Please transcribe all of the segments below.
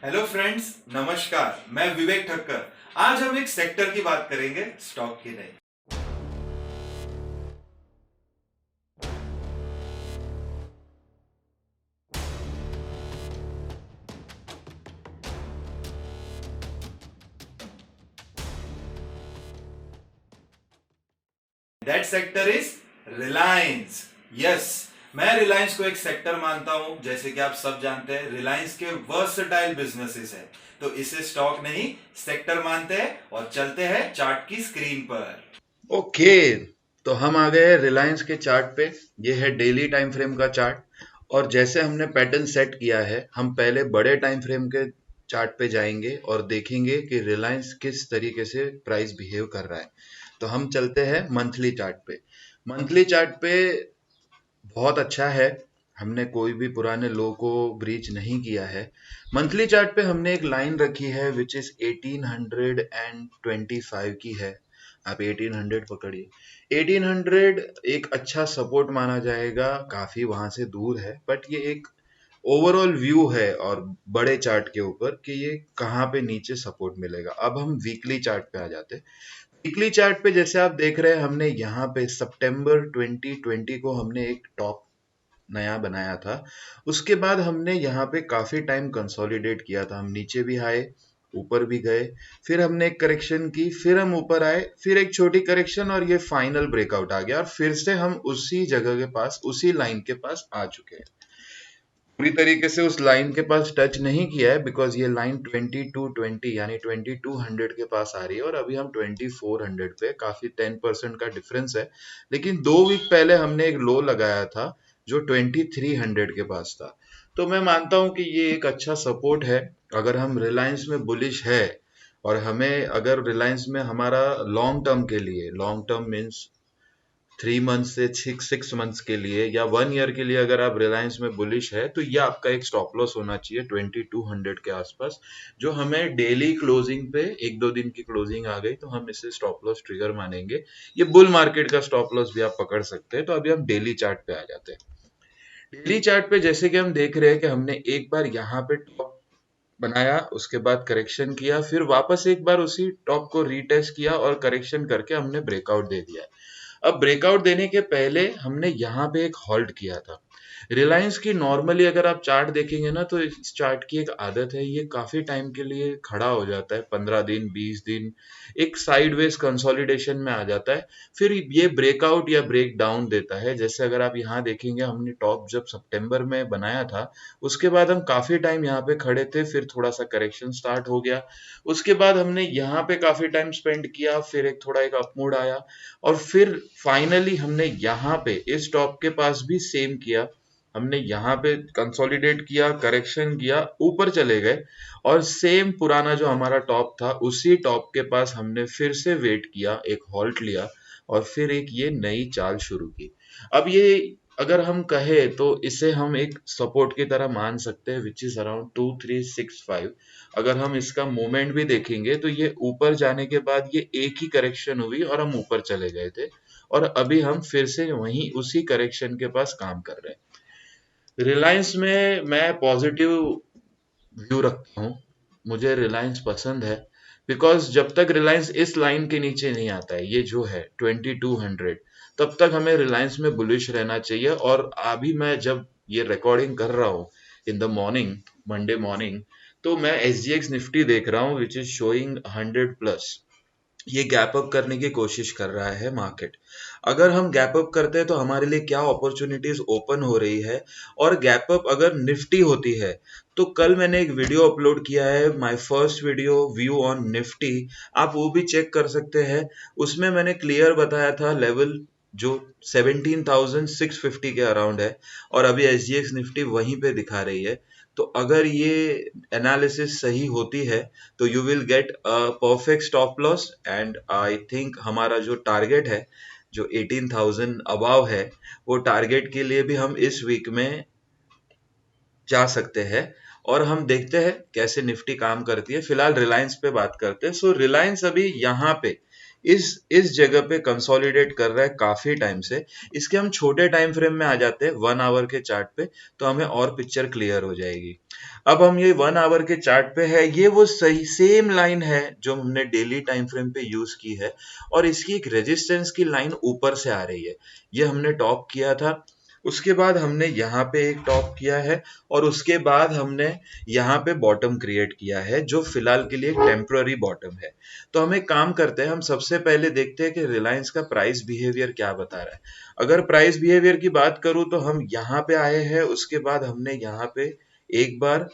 Hello friends, नमस्कार। मैं विवेक ठक्कर। आज हम एक सेक्टर की बात करेंगे, स्टॉक की नहीं। That sector is Reliance. Yes, मैं रिलायंस को एक सेक्टर मानता हूं। जैसे कि आप सब जानते हैं, रिलायंस के वर्सटाइल बिजनेसेस है, तो इसे स्टॉक नहीं सेक्टर मानते हैं। और चलते हैं चार्ट की स्क्रीन पर। ओके। तो हम आ गए रिलायंस के चार्ट पे। ये है डेली टाइम फ्रेम का चार्ट। और जैसे हमने पैटर्न सेट किया है, हम पहले बड़े टाइम फ्रेम के चार्ट पे जाएंगे और देखेंगे कि रिलायंस किस तरीके से प्राइस बिहेव कर रहा है। तो हम चलते हैं मंथली चार्ट पे। मंथली चार्ट पे बहुत अच्छा है। हमने कोई भी पुराने लो को ब्रीच नहीं किया है। मंथली चार्ट पे हमने एक लाइन रखी है विच इज 1825 की है। आप 1800 पकड़िए। 1800 एक अच्छा सपोर्ट माना जाएगा, काफी वहां से दूर है, बट ये एक ओवरऑल व्यू है और बड़े चार्ट के ऊपर कि ये कहाँ पे नीचे सपोर्ट मिलेगा। अब हम वीकली चार्ट पे आ जाते हैं। वीकली चार्ट पे जैसे आप देख रहे हैं, हमने यहाँ पे सितंबर 2020 को हमने एक टॉप नया बनाया था। उसके बाद हमने यहाँ पे काफी टाइम कंसोलिडेट किया था। हम नीचे भी आए, ऊपर भी गए, फिर हमने एक करेक्शन की, फिर हम ऊपर आए, फिर एक छोटी करेक्शन और ये फाइनल ब्रेकआउट आ गया और फिर से हम उसी जगह के पास, उसी लाइन के पास आ चुके हैं। पूरी तरीके से उस लाइन के पास टच नहीं किया है बिकॉज ये लाइन 2220 यानी 2200 के पास आ रही है और अभी हम 2400 पे, काफी 10% का डिफरेंस है। लेकिन 2 वीक पहले हमने एक लो लगाया था जो 2300 के पास था। तो मैं मानता हूं कि ये एक अच्छा सपोर्ट है। अगर हम रिलायंस में बुलिश है और हमें अगर रिलायंस में हमारा लॉन्ग टर्म के लिए, लॉन्ग टर्म मीन्स 3 मंथ से 6 मंथ्स के लिए या 1 ईयर के लिए अगर आप रिलायंस में बुलिश है, तो ये आपका एक स्टॉप लॉस होना चाहिए 2200 के आसपास, जो हमें डेली क्लोजिंग पे, 1-2 दिन की क्लोजिंग आ गई तो हम इसे स्टॉप लॉस ट्रिगर मानेंगे। ये बुल मार्केट का स्टॉप लॉस भी आप पकड़ सकते हैं। तो अभी हम डेली चार्ट पे आ जाते हैं। डेली चार्ट पे जैसे कि हम देख रहे हैं कि हमने एक बार यहाँ पे टॉप बनाया, उसके बाद करेक्शन किया, फिर वापस एक बार उसी टॉप को रीटेस्ट किया और करेक्शन करके हमने ब्रेकआउट दे दिया। अब ब्रेकआउट देने के पहले हमने यहाँ पे एक हॉल्ट किया था। रिलायंस की नॉर्मली अगर आप चार्ट देखेंगे ना, तो इस चार्ट की एक आदत है, ये काफी टाइम के लिए खड़ा हो जाता है, 15 दिन 20 दिन, एक साइडवेज कंसोलिडेशन में आ जाता है, फिर ये ब्रेकआउट या ब्रेक डाउन देता है। जैसे अगर आप यहाँ देखेंगे, हमने टॉप जब सितंबर में बनाया था, उसके बाद हम काफी टाइम यहाँ पे खड़े थे, फिर थोड़ा सा करेक्शन स्टार्ट हो गया, उसके बाद हमने यहाँ पे काफी टाइम स्पेंड किया, फिर एक थोड़ा एक अपमूड आया और फिर फाइनली हमने यहाँ पे इस टॉप के पास भी सेम किया। हमने यहाँ पे कंसोलिडेट किया, करेक्शन किया, ऊपर चले गए और सेम पुराना जो हमारा टॉप था, उसी टॉप के पास हमने फिर से वेट किया, एक हॉल्ट लिया और फिर एक ये नई चाल शुरू की। अब ये अगर हम कहे तो इसे हम एक सपोर्ट की तरह मान सकते हैं विच इज अराउंड 2365। अगर हम इसका मूवमेंट भी देखेंगे तो ये ऊपर जाने के बाद ये एक ही करेक्शन हुई और हम ऊपर चले गए थे और अभी हम फिर से वहीं उसी करेक्शन के पास काम कर रहे हैं। रिलायंस में मैं पॉजिटिव व्यू रखता हूँ। मुझे रिलायंस पसंद है बिकॉज जब तक रिलायंस इस लाइन के नीचे नहीं आता है, ये जो है 2200, तब तक हमें रिलायंस में बुलिश रहना चाहिए। और अभी मैं जब ये रिकॉर्डिंग कर रहा हूँ in the morning, Monday morning, तो मैं SGX निफ्टी देख रहा हूँ विच इज शोइंग 100+। ये गैप अप करने की कोशिश कर रहा है मार्केट। अगर हम गैप अप करते हैं तो हमारे लिए क्या अपॉर्चुनिटीज ओपन हो रही है। और गैप अप अगर निफ्टी होती है, तो कल मैंने एक वीडियो अपलोड किया है, my first video view on Nifty, आप वो भी चेक कर सकते हैं। उसमें मैंने क्लियर बताया था लेवल जो 17,650 के अराउंड है और अभी SGX निफ्टी वहीं पे दिखा रही है। तो अगर ये एनालिसिस सही होती है तो you will get a perfect stop loss and I think हमारा जो टारगेट है, जो 18,000 अबाव है, वो टारगेट के लिए भी हम इस वीक में जा सकते हैं। और हम देखते हैं कैसे निफ्टी काम करती है। फिलहाल रिलायंस पे बात करते हैं। सो रिलायंस अभी यहाँ पे इस जगह पे कंसोलिडेट कर रहा है काफी टाइम से। इसके हम छोटे टाइम फ्रेम में आ जाते हैं 1 आवर के चार्ट पे, तो हमें और पिक्चर क्लियर हो जाएगी। अब हम ये 1 आवर के चार्ट पे है, ये वो सही सेम लाइन है जो हमने डेली टाइम फ्रेम पे यूज की है, और इसकी एक रेजिस्टेंस की लाइन ऊपर से आ रही है। ये हमने टॉप किया था, उसके बाद हमने यहाँ पे एक टॉप किया है, और उसके बाद हमने यहाँ पे बॉटम क्रिएट किया है, जो फिलहाल के लिए एक टेम्पररी बॉटम है। तो हम एक काम करते हैं, हम सबसे पहले देखते हैं कि रिलायंस का प्राइस बिहेवियर क्या बता रहा है। अगर प्राइस बिहेवियर की बात करूं तो हम यहाँ पे आए हैं, उसके बाद हमने यहाँ पे एक बार,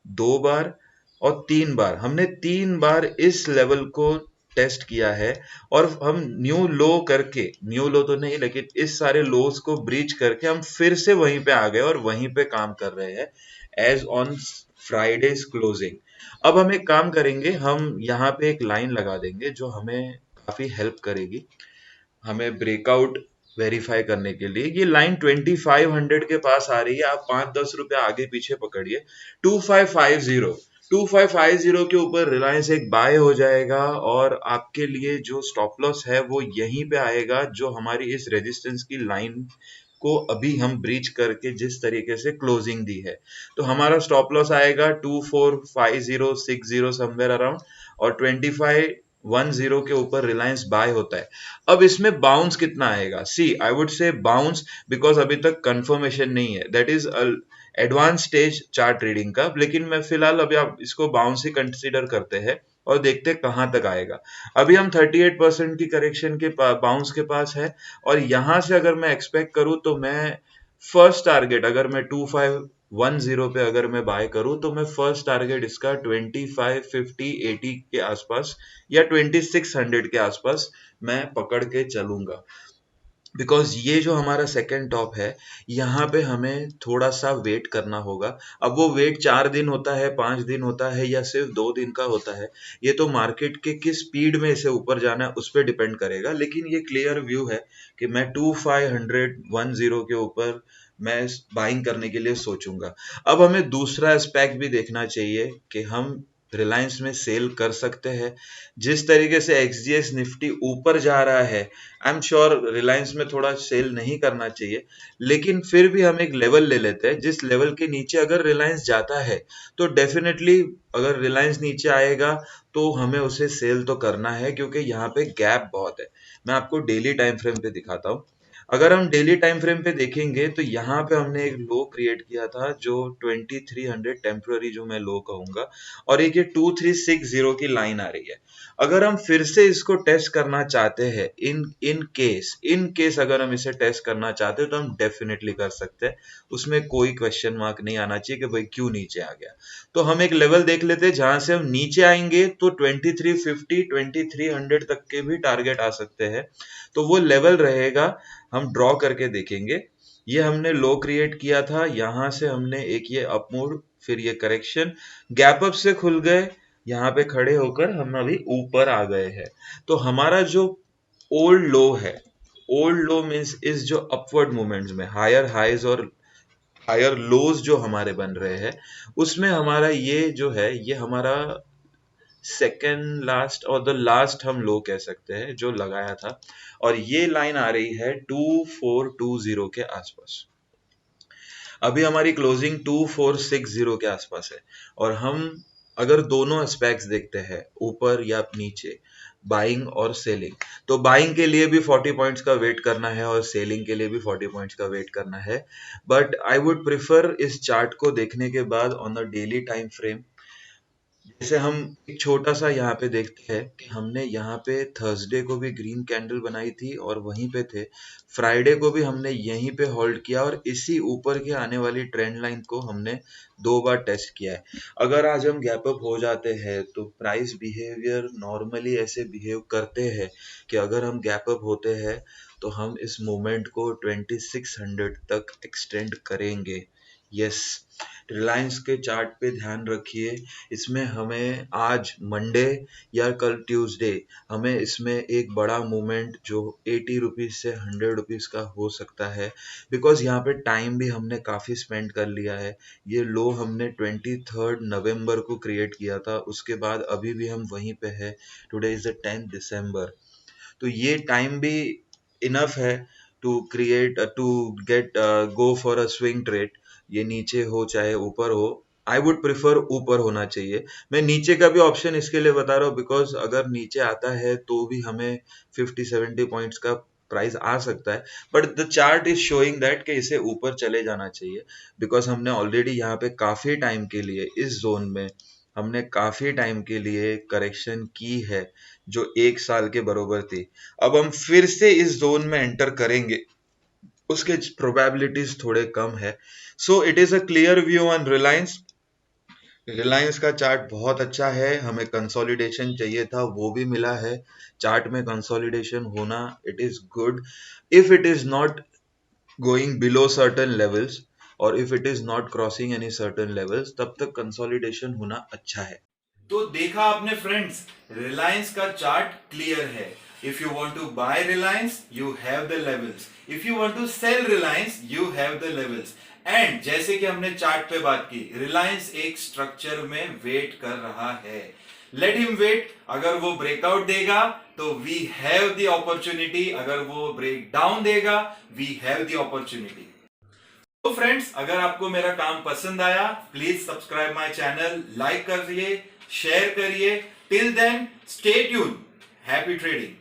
दो बार और तीन बार, हमने तीन बार इस लेवल को टेस्ट किया है, और हम न्यू लो करके, न्यू लो तो नहीं लेकिन इस सारे लोस को ब्रीच करके हम फिर से वहीं पे आ गए और वहीं पे काम कर रहे हैं एज ऑन फ्राइडेज क्लोजिंग। अब हम एक काम करेंगे, हम यहाँ पे एक लाइन लगा देंगे जो हमें काफी हेल्प करेगी हमें ब्रेकआउट वेरीफाई करने के लिए। ये लाइन 2500 के पास आ रही है, आप 5-10 रुपए आगे पीछे पकड़िए। 2550 के ऊपर रिलायंस एक बाय हो जाएगा, और आपके लिए जो स्टॉप लॉस है वो यहीं पे आएगा, जो हमारी इस रेजिस्टेंस की लाइन को अभी हम ब्रीच करके जिस तरीके से क्लोजिंग दी है। तो हमारा स्टॉप लॉस आएगा 245060 समवेयर अराउंड, और 2510 के ऊपर रिलायंस बाय होता है। अब इसमें बाउंस कितना आएगा? See I would say bounce, because अभी तक कंफर्मेशन नहीं है, that is advance stage chart reading का। लेकिन मैं फिलहाल अभी आप इसको बाउंस ही कंसिडर करते हैं और देखते हैं कहां तक आएगा। अभी हम 38% की करेक्शन के बाउंस के पास है, और यहां से अगर मैं एक्सपेक्ट करूं तो मैं फर्स्ट टारगेट, अगर मैं 2510 पे अगर मैं बाय करूं तो मैं फर्स्ट टारगेट इसका 2550-80 के आसपास या 2600 के आसपास मैं पकड़ के चलूंगा। बिकॉज ये जो हमारा सेकंड टॉप है, यहाँ पे हमें थोड़ा सा वेट करना होगा। अब वो वेट 4 दिन होता है, 5 दिन होता है, या सिर्फ 2 दिन का होता है, ये तो मार्केट के किस स्पीड में इसे ऊपर जाना है उस पर डिपेंड करेगा। लेकिन ये क्लियर व्यू है कि मैं 2510 के ऊपर मैं बाइंग करने के लिए सोचूंगा। अब हमें दूसरा एस्पेक्ट भी देखना चाहिए कि हम रिलायंस में सेल कर सकते हैं। जिस तरीके से एक्सजीएक्स निफ्टी ऊपर जा रहा है, आई एम श्योर रिलायंस में थोड़ा सेल नहीं करना चाहिए। लेकिन फिर भी हम एक लेवल ले लेते हैं, जिस लेवल के नीचे अगर रिलायंस जाता है तो डेफिनेटली, अगर रिलायंस नीचे आएगा तो हमें उसे सेल तो करना है, क्योंकि यहाँ पे गैप बहुत है। मैं आपको डेली टाइम फ्रेम पे दिखाता हूँ। अगर हम डेली टाइम फ्रेम पे देखेंगे तो यहाँ पे हमने एक लो क्रिएट किया था जो 2300 टेम्पररी, जो मैं लो कहूंगा, और एक ये 2360 की लाइन आ रही है। अगर हम फिर से इसको टेस्ट करना चाहते हैं, इन केस अगर हम इसे टेस्ट करना चाहते हैं तो हम डेफिनेटली कर सकते हैं, उसमें कोई क्वेश्चन मार्क नहीं आना चाहिए कि भाई क्यों नीचे आ गया। तो हम एक लेवल देख लेते हैं जहां से हम नीचे आएंगे तो 2350 2300 तक के भी टारगेट आ सकते हैं। तो वो लेवल रहेगा, हम ड्रॉ करके देखेंगे। ये हमने लो क्रिएट किया था, यहां से हमने एक ये अप मूव, फिर ये करेक्शन, गैप अप से खुल गए, यहाँ पे खड़े होकर हम अभी ऊपर आ गए हैं। तो हमारा जो ओल्ड लो है, ओल्ड लो मीन्स इस जो अपवर्ड मूवमेंट्स में हायर हाइज और हायर लोज जो हमारे बन रहे हैं, उसमें हमारा ये जो है, ये हमारा सेकेंड लास्ट और द लास्ट हम लो कह सकते हैं जो लगाया था, और ये लाइन आ रही है 2420 के आसपास। अभी हमारी क्लोजिंग 2460 के आसपास है, और हम अगर दोनों एस्पेक्ट्स देखते हैं, ऊपर या नीचे, बाइंग और सेलिंग, तो बाइंग के लिए भी 40 पॉइंट्स का वेट करना है और सेलिंग के लिए भी 40 पॉइंट्स का वेट करना है। बट आई वुड प्रिफर इस चार्ट को देखने के बाद on the daily time frame, जैसे हम एक छोटा सा यहाँ पे देखते हैं कि हमने यहाँ पे थर्सडे को भी ग्रीन कैंडल बनाई थी और वहीं पे थे, फ्राइडे को भी हमने यहीं पे होल्ड किया, और इसी ऊपर के आने वाली ट्रेंड लाइन को हमने 2 बार टेस्ट किया है। अगर आज हम गैप अप हो जाते हैं तो प्राइस बिहेवियर नॉर्मली ऐसे बिहेव करते हैं कि अगर हम गैप अप होते हैं तो हम इस मूवमेंट को 2600 तक एक्सटेंड करेंगे। यस, रिलायंस के चार्ट पे ध्यान रखिए, इसमें हमें आज मंडे या कल ट्यूसडे, हमें इसमें एक बड़ा मूवमेंट जो 80 रुपीज से 100 रुपीज का हो सकता है, बिकॉज यहाँ पे टाइम भी हमने काफी स्पेंड कर लिया है। ये लो हमने 23 नवंबर को क्रिएट किया था, उसके बाद अभी भी हम वहीं पे है। Today is the 10 December. तो ये टाइम भी इनफ है to get go for a swing trade. ये नीचे हो चाहे ऊपर हो, आई वुड प्रिफर ऊपर होना चाहिए। मैं नीचे का भी ऑप्शन इसके लिए बता रहा हूँ बिकॉज अगर नीचे आता है तो भी हमें 50-70 पॉइंट्स का प्राइस आ सकता है, but the chart is showing that कि इसे ऊपर चले जाना चाहिए बिकॉज हमने ऑलरेडी यहाँ पे काफी टाइम के लिए इस जोन में हमने काफी टाइम के लिए करेक्शन की है जो 1 साल के बरोबर थी। अब हम फिर से इस जोन में एंटर करेंगे, उसके प्रोबेबिलिटीज थोड़े कम है। So it is a clear view on Reliance. Reliance का चार्ट बहुत अच्छा है, हमें कंसोलिडेशन चाहिए था वो भी मिला है। चार्ट में कंसोलिडेशन होना it is good if it is not going below certain levels और if it is not crossing any certain levels, तब तक कंसोलिडेशन होना अच्छा है। तो देखा आपने फ्रेंड्स, रिलायंस का चार्ट क्लियर है। If you want to buy Reliance you have the levels, if you want to sell Reliance you have the levels. And जैसे कि हमने चार्ट पे बात की, रिलायंस एक स्ट्रक्चर में वेट कर रहा है। Let him wait. अगर वो ब्रेकआउट देगा तो वी हैव द अपॉर्चुनिटी, अगर वो ब्रेक डाउन देगा वी हैव द अपॉर्चुनिटी। तो फ्रेंड्स, अगर आपको मेरा काम पसंद आया please subscribe my channel, like करिए, शेयर करिए। Till then stay tune, happy trading.